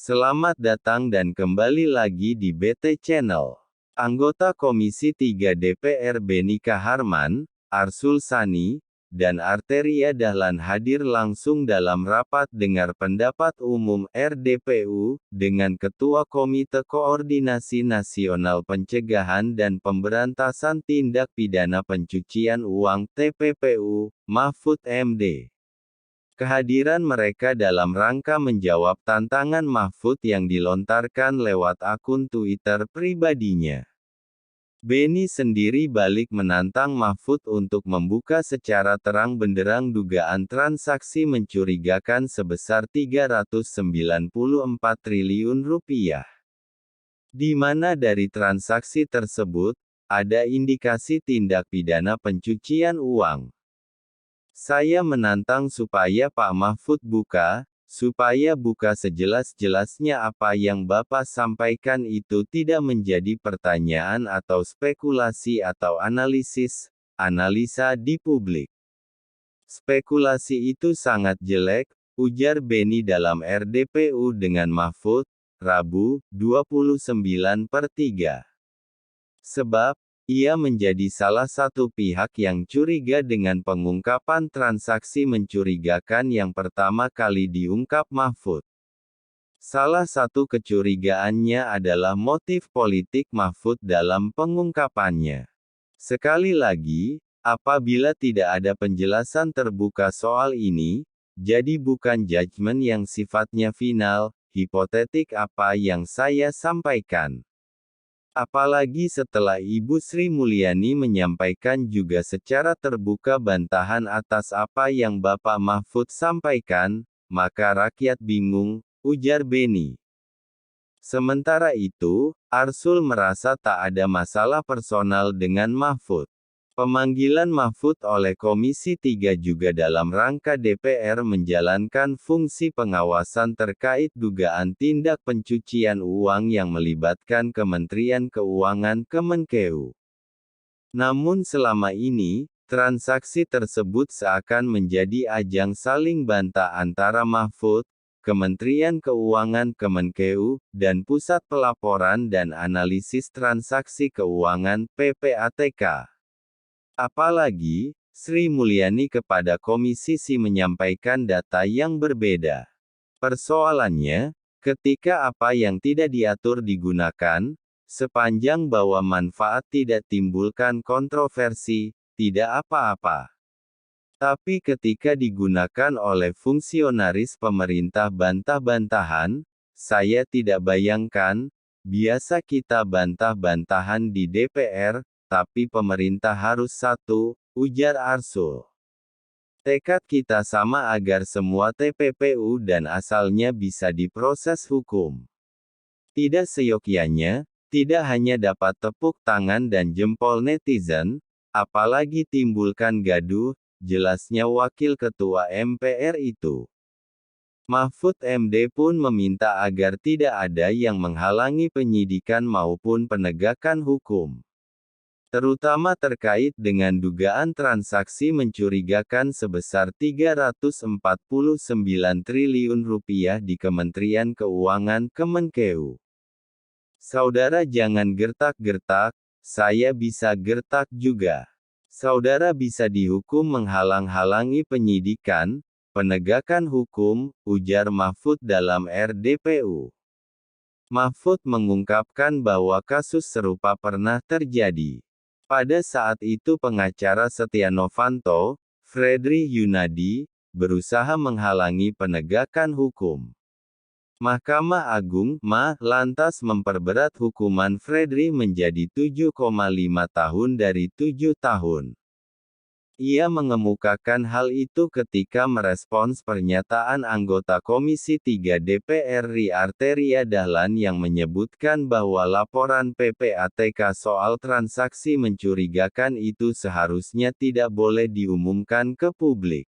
Selamat datang dan kembali lagi di BT Channel. Anggota Komisi 3 DPR Beni Kaharman, Arsul Sani, dan Arteria Dahlan hadir langsung dalam rapat dengar pendapat umum RDPU, dengan Ketua Komite Koordinasi Nasional Pencegahan dan Pemberantasan Tindak Pidana Pencucian Uang (TPPU), Mahfud MD. Kehadiran mereka dalam rangka menjawab tantangan Mahfud yang dilontarkan lewat akun Twitter pribadinya. Beni sendiri balik menantang Mahfud untuk membuka secara terang benderang dugaan transaksi mencurigakan sebesar Rp394 triliun. Di mana dari transaksi tersebut, ada indikasi tindak pidana pencucian uang. Saya menantang supaya Pak Mahfud buka sejelas-jelasnya apa yang Bapak sampaikan itu tidak menjadi pertanyaan atau spekulasi atau analisa di publik. Spekulasi itu sangat jelek, ujar Beni dalam RDPU dengan Mahfud, Rabu, 29/3. Sebab, ia menjadi salah satu pihak yang curiga dengan pengungkapan transaksi mencurigakan yang pertama kali diungkap Mahfud. Salah satu kecurigaannya adalah motif politik Mahfud dalam pengungkapannya. Sekali lagi, apabila tidak ada penjelasan terbuka soal ini, jadi bukan judgement yang sifatnya final, hipotetik apa yang saya sampaikan. Apalagi setelah Ibu Sri Mulyani menyampaikan juga secara terbuka bantahan atas apa yang Bapak Mahfud sampaikan, maka rakyat bingung, ujar Beni. Sementara itu, Arsul merasa tak ada masalah personal dengan Mahfud. Pemanggilan Mahfud oleh Komisi 3 juga dalam rangka DPR menjalankan fungsi pengawasan terkait dugaan tindak pencucian uang yang melibatkan Kementerian Keuangan Kemenkeu. Namun selama ini, transaksi tersebut seakan menjadi ajang saling bantah antara Mahfud, Kementerian Keuangan Kemenkeu, dan Pusat Pelaporan dan Analisis Transaksi Keuangan (PPATK). Apalagi, Sri Mulyani kepada Komisi Si menyampaikan data yang berbeda. Persoalannya, ketika apa yang tidak diatur digunakan, sepanjang bahwa manfaat tidak timbulkan kontroversi, tidak apa-apa. Tapi ketika digunakan oleh fungsionaris pemerintah bantah-bantahan, saya tidak bayangkan, biasa kita bantah-bantahan di DPR, tapi pemerintah harus satu, ujar Arsul. Tekad kita sama agar semua TPPU dan asalnya bisa diproses hukum. Tidak seyogyanya, tidak hanya dapat tepuk tangan dan jempol netizen, apalagi timbulkan gaduh, jelasnya Wakil Ketua MPR itu. Mahfud MD pun meminta agar tidak ada yang menghalangi penyidikan maupun penegakan hukum. Terutama terkait dengan dugaan transaksi mencurigakan sebesar Rp349 triliun di Kementerian Keuangan Kemenkeu. Saudara jangan gertak-gertak, saya bisa gertak juga. Saudara bisa dihukum menghalang-halangi penyidikan, penegakan hukum, ujar Mahfud dalam RDPU. Mahfud mengungkapkan bahwa kasus serupa pernah terjadi. Pada saat itu pengacara Setia Novanto, Fredri Yunadi, berusaha menghalangi penegakan hukum. Mahkamah Agung, lantas memperberat hukuman Fredri menjadi 7,5 tahun dari 7 tahun. Ia mengemukakan hal itu ketika merespons pernyataan anggota Komisi 3 DPR RI Arteria Dahlan yang menyebutkan bahwa laporan PPATK soal transaksi mencurigakan itu seharusnya tidak boleh diumumkan ke publik.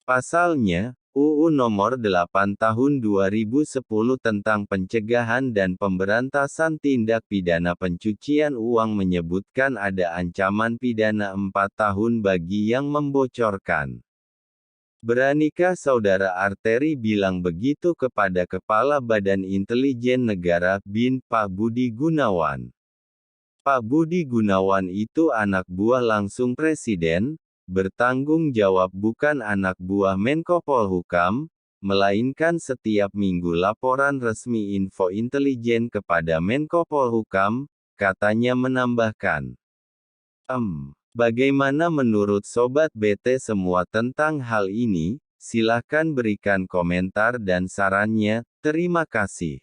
Pasalnya, UU Nomor 8 Tahun 2010 tentang Pencegahan dan Pemberantasan Tindak Pidana Pencucian Uang menyebutkan ada ancaman pidana 4 tahun bagi yang membocorkan. Beranikah saudara Arteri bilang begitu kepada Kepala Badan Intelijen Negara BIN, Pak Budi Gunawan. Pak Budi Gunawan itu anak buah langsung Presiden, bertanggung jawab bukan anak buah Menko Polhukam, melainkan setiap minggu laporan resmi info intelijen kepada Menko Polhukam, katanya menambahkan. Bagaimana menurut Sobat BT semua tentang hal ini? Silahkan berikan komentar dan sarannya, terima kasih.